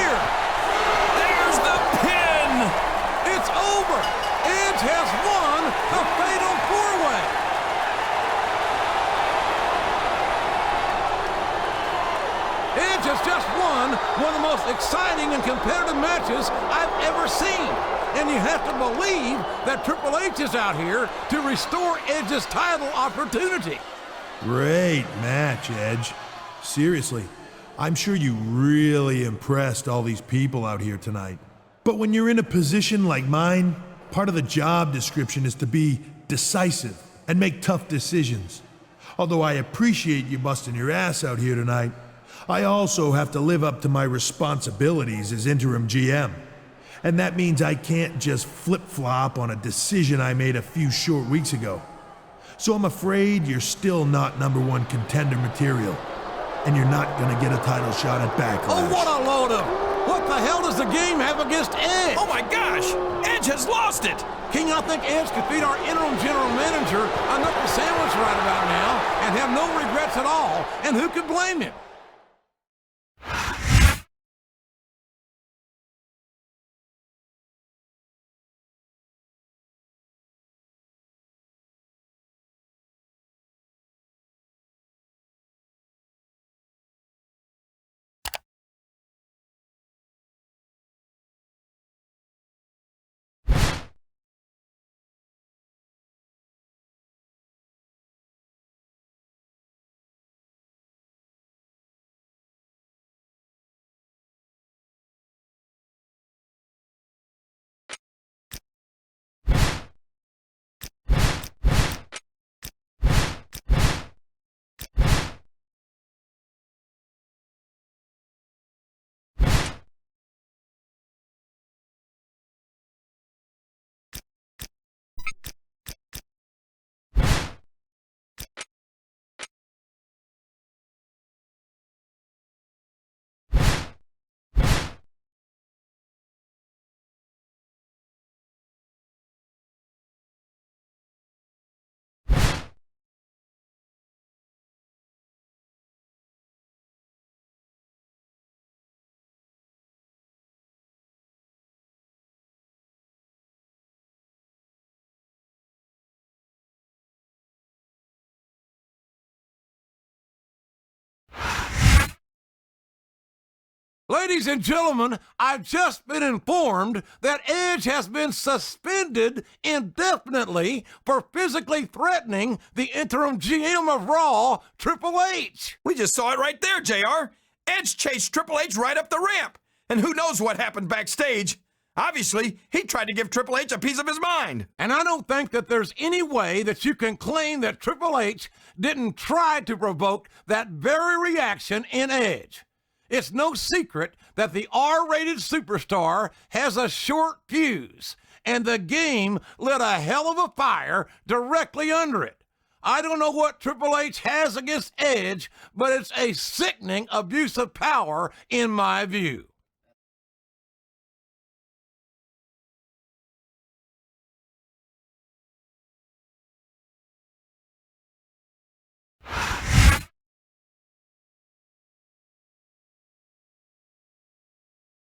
here. There's the pin! It's over. Edge has won the Fatal 4-Way. Edge has just won one of the most exciting and competitive matches I've ever seen. And you have to believe that Triple H is out here to restore Edge's title opportunity. Great match, Edge. Seriously, I'm sure you really impressed all these people out here tonight. But when you're in a position like mine, part of the job description is to be decisive and make tough decisions. Although I appreciate you busting your ass out here tonight, I also have to live up to my responsibilities as interim GM. And that means I can't just flip-flop on a decision I made a few short weeks ago. So I'm afraid you're still not #1 contender material. And you're not gonna get a title shot at Backlash. Oh, what a load of... What the hell does the game have against Edge? Oh my gosh! Edge has lost it! King, I think Edge could feed our interim general manager a knuckle sandwich right about now and have no regrets at all. And who could blame him? Ladies and gentlemen, I've just been informed that Edge has been suspended indefinitely for physically threatening the interim GM of Raw, Triple H. We just saw it right there, JR. Edge chased Triple H right up the ramp. And who knows what happened backstage. Obviously, he tried to give Triple H a piece of his mind. And I don't think that there's any way that you can claim that Triple H didn't try to provoke that very reaction in Edge. It's no secret that the R-rated superstar has a short fuse, and the game lit a hell of a fire directly under it. I don't know what Triple H has against Edge, but it's a sickening abuse of power in my view.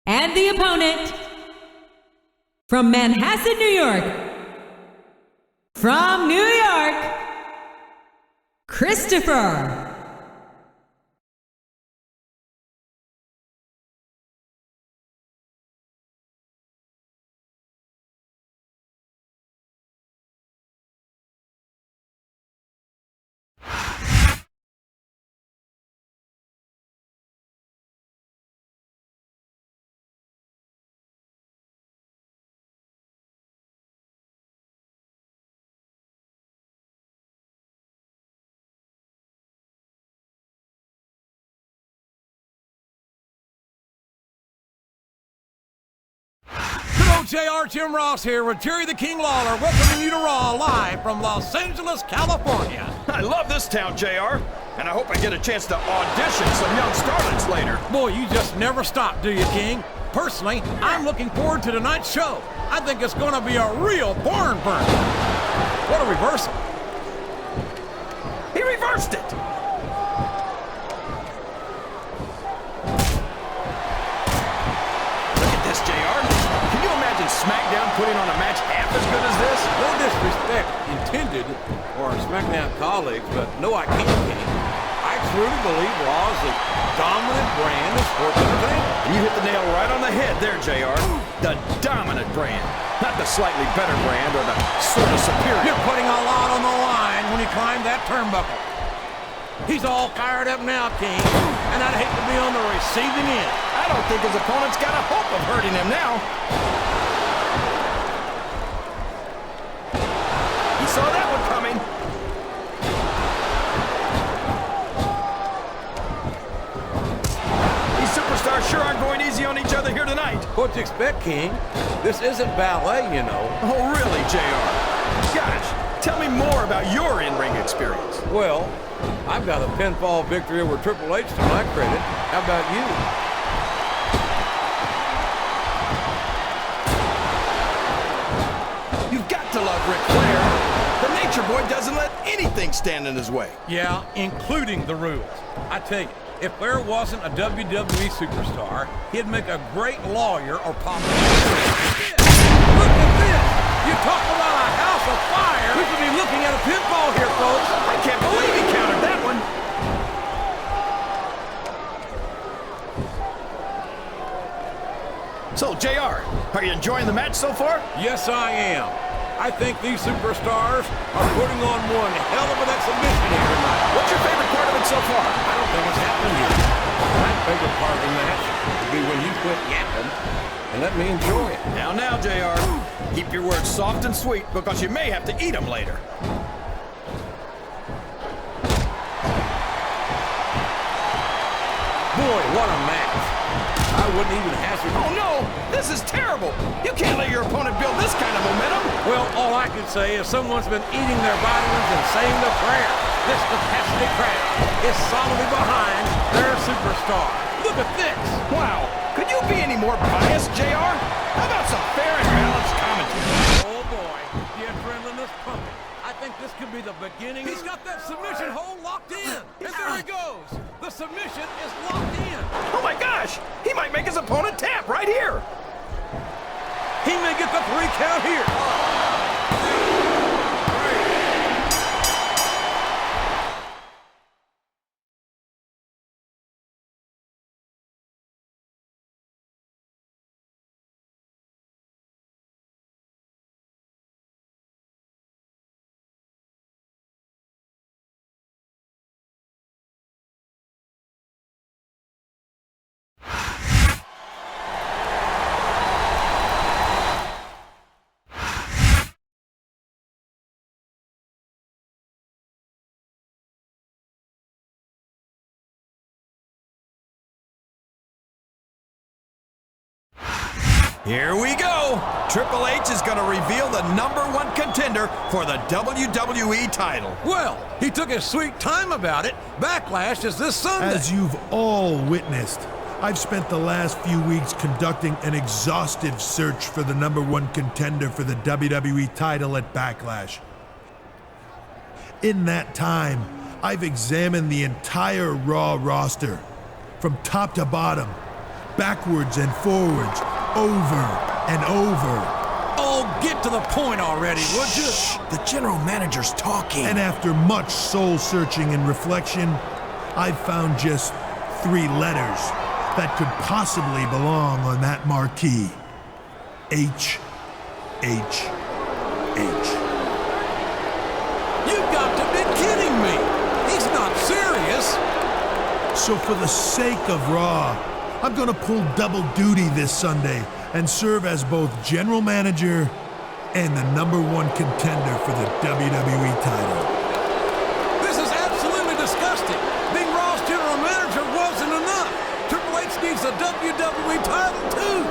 And the opponent, from Manhasset, New York, from New York, Christopher. JR Jim Ross here with Jerry the King Lawler, welcoming you to Raw live from Los Angeles, California. I love this town, JR, and I hope I get a chance to audition some young starlets later. Boy, you just never stop, do you, King? Personally, I'm looking forward to tonight's show. I think it's going to be a real barn burner. What a reversal. He reversed it. included for our SmackDown colleagues, but no, I can't, King. I truly believe Raw is the dominant brand of sports entertainment. And you hit the nail right on the head there, JR. The dominant brand. Not the slightly better brand or the sort of superior. You're putting a lot on the line when you climb that turnbuckle. He's all fired up now, King, and I'd hate to be on the receiving end. I don't think his opponent's got a hope of hurting him now. He saw that one coming. These superstars sure aren't going easy on each other here tonight. What you expect, King? This isn't ballet, you know. Oh, really, JR? Gosh, tell me more about your in-ring experience. Well, I've got a pinfall victory over Triple H to my credit. How about you? You've got to love Ric Flair. The Nature Boy doesn't let anything stand in his way. Yeah, including the rules. I tell you, if Flair wasn't a WWE superstar, he'd make a great lawyer or politician. Look at this! You talk about a house of fire! We could be looking at a pinfall here, folks! I can't believe he countered that one. So, JR, are you enjoying the match so far? Yes, I am. I think these superstars are putting on one hell of an exhibition here tonight. What's your favorite part of it so far? I don't think it's happened yet. My favorite part of the match would be when you quit yapping and let me enjoy it. Now, JR. Keep your words soft and sweet because you may have to eat them later. Boy, what a match. I wouldn't even hazard. Oh, no! This is terrible! You can't let your opponent build this kind of momentum! Well, all I can say is someone's been eating their vitamins and saying the prayer. This capacity crowd is solidly behind their superstar. Look at this! Wow! Could you be any more biased, JR? How about some fair and balanced commentary? Oh boy, the adrenaline is pumping. I think this could be the beginning. He's got that submission hold locked in. And there he goes. The submission is locked in. Oh my gosh! He might make his opponent tap right here! He may get the 3 count here. Here we go! Triple H is going to reveal the #1 contender for the WWE title. Well, he took his sweet time about it. Backlash is this Sunday. As you've all witnessed, I've spent the last few weeks conducting an exhaustive search for the #1 contender for the WWE title at Backlash. In that time, I've examined the entire Raw roster, from top to bottom, backwards and forwards, over and over. Oh, get to the point already, would you? Shh! The general manager's talking. And after much soul-searching and reflection, I've found just 3 letters that could possibly belong on that marquee. H, H, H. You've got to be kidding me. He's not serious. So for the sake of Raw, I'm gonna pull double duty this Sunday and serve as both general manager and the #1 contender for the WWE title. This is absolutely disgusting. Being Raw's general manager wasn't enough. Triple H needs the WWE title too.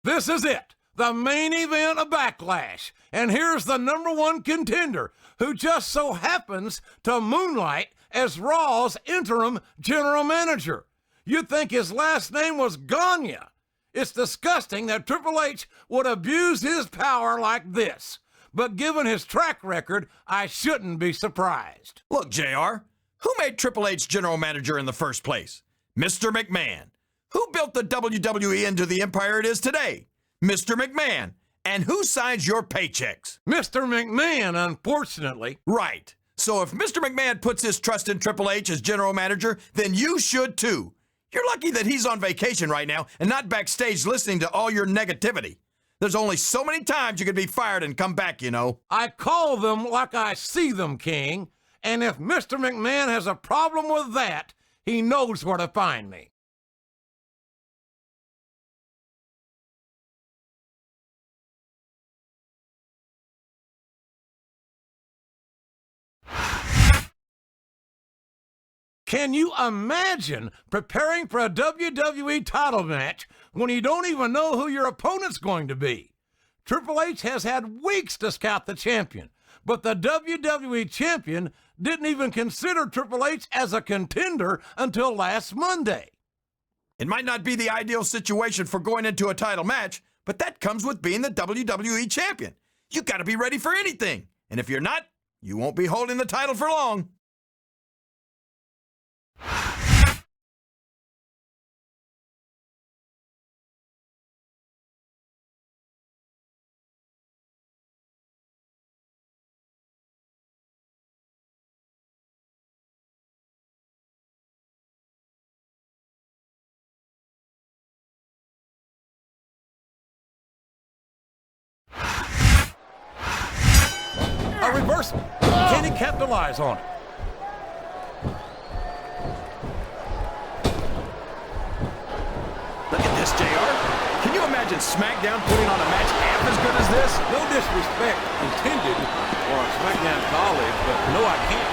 This is it, the main event of Backlash. And here's the #1 contender, who just so happens to moonlight as Raw's interim general manager. You'd think his last name was Gagne. It's disgusting that Triple H would abuse his power like this. But given his track record, I shouldn't be surprised. Look, JR, who made Triple H general manager in the first place? Mr. McMahon. Who built the WWE into the empire it is today? Mr. McMahon. And who signs your paychecks? Mr. McMahon, unfortunately. Right. So if Mr. McMahon puts his trust in Triple H as general manager, then you should too. You're lucky that he's on vacation right now and not backstage listening to all your negativity. There's only so many times you could be fired and come back, you know. I call them like I see them, King. And if Mr. McMahon has a problem with that, he knows where to find me. Can you imagine preparing for a WWE title match when you don't even know who your opponent's going to be? Triple H has had weeks to scout the champion, but the WWE champion didn't even consider Triple H as a contender until last Monday. It might not be the ideal situation for going into a title match, but that comes with being the WWE champion. You got to be ready for anything. And if you're not, you won't be holding the title for long. A reversal. Can he capitalize on it? Look at this, JR. Can you imagine SmackDown putting on a match half as good as this? No disrespect intended for a SmackDown colleague, but no, I can't.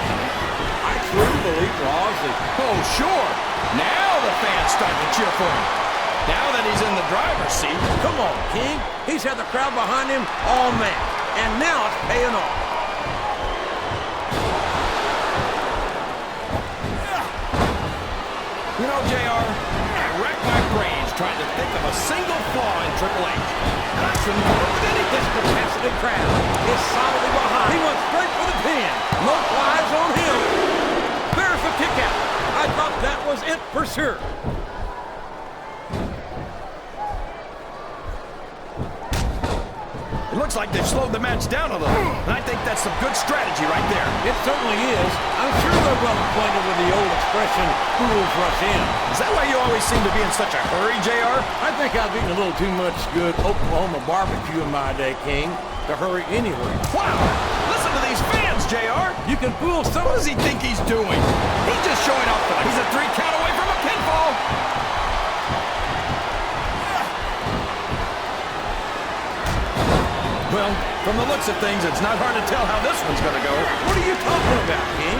I truly believe Raw's the... Oh, sure. Now the fans start to cheer for him. Now that he's in the driver's seat. Come on, King. He's had the crowd behind him all match, and now it's paying off. You know, JR, I rack my brains trying to think of a single flaw in Triple H. And I couldn't come up with anything. This capacity crowd is solidly behind. He went straight for the pin. No flies on him. There's the kick out. I thought that was it for sure. It looks like they've slowed the match down a little. And I think that's some good strategy right there. It certainly is. I'm sure they're well acquainted with the old expression, fools rush in. Is that why you always seem to be in such a hurry, JR? I think I've eaten a little too much good Oklahoma barbecue in my day, King, to hurry anywhere. Wow! Listen to these fans, JR! You can fool some... What does he think he's doing? He's just showing off that he's a 3 count away from a pinfall! Well, from the looks of things, it's not hard to tell how this one's gonna go. What are you talking about, King?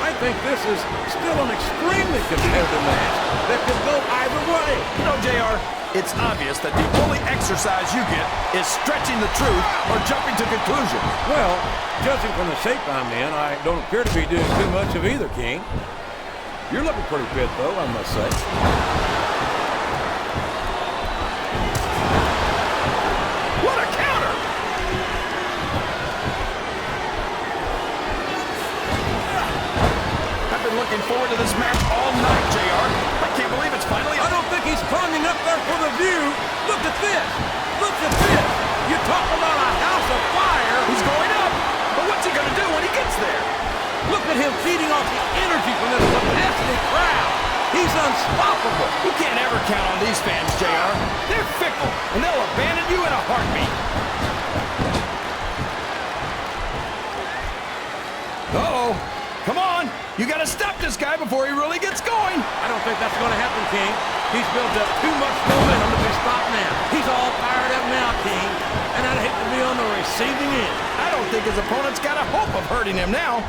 I think this is still an extremely competitive match that could go either way. You know, JR, it's obvious that the only exercise you get is stretching the truth or jumping to conclusions. Well, judging from the shape I'm in, I don't appear to be doing too much of either, King. You're looking pretty fit, though, I must say. What a counter! I've been looking forward to this match all night, JR. I can't believe it's finally... I don't think he's climbing up there for the view. Look at this. Look at this. You talk about a house of fire. He's going up. But what's he going to do when he gets there? Look at him feeding off the energy from this capacity crowd. He's unstoppable. You can't ever count on these fans, JR. They're fickle, and they'll abandon you in a heartbeat. Uh-oh. Come on. You got to stop this guy before he really gets going. I don't think that's going to happen, King. He's built up too much momentum to be stopped now. He's all fired up now, King. And I'd hate to be on the receiving end. I don't think his opponent's got a hope of hurting him now.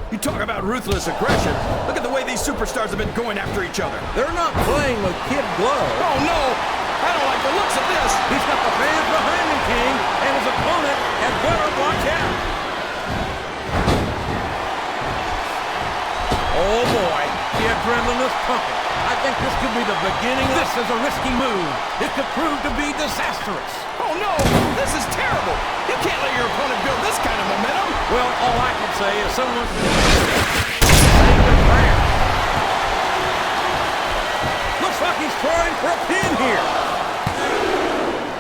You Talk about ruthless aggression. Look at the way these superstars have been going after each other. They're not playing with kid gloves. Oh, no! I don't like the looks of this. He's got the fans behind him, King, and his opponent had better watch out. Oh, boy. The adrenaline is pumping. I think this could be the beginning. This is a risky move. It could prove to be disastrous. Oh, no! This is terrible! You can't let your opponent build this kind of momentum. Well, all I can say is someone's saying a prayer. Looks like he's trying for a pin here.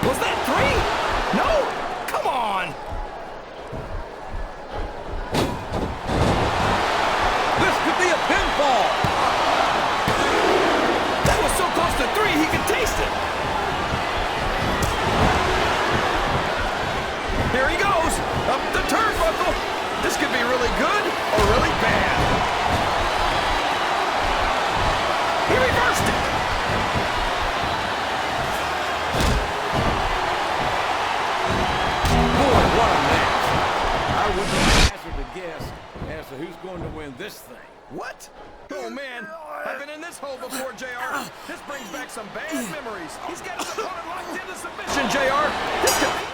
Was that 3? No? Come on! This could be a pinfall. That was so close to 3, he could taste it. Here he goes, up the turnbuckle. This could be really good or really bad. He reversed it. Boy, what a match. I wouldn't hazard a guess as to who's going to win this thing. What? Oh, man. I've been in this hole before, JR. This brings back some bad memories. He's got his opponent locked into submission, JR. This could be...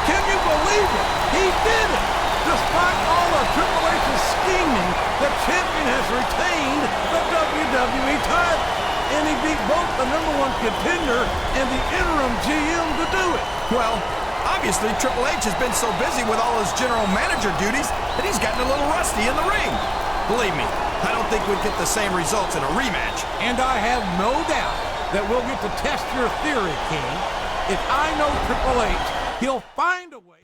Can you believe it? He did it! Despite all of Triple H's scheming, the champion has retained the WWE title. And he beat both the #1 contender and the interim GM to do it. Well, obviously Triple H has been so busy with all his general manager duties that he's gotten a little rusty in the ring. Believe me, I don't think we'd get the same results in a rematch. And I have no doubt that we'll get to test your theory, King. If I know Triple H, he'll find a way.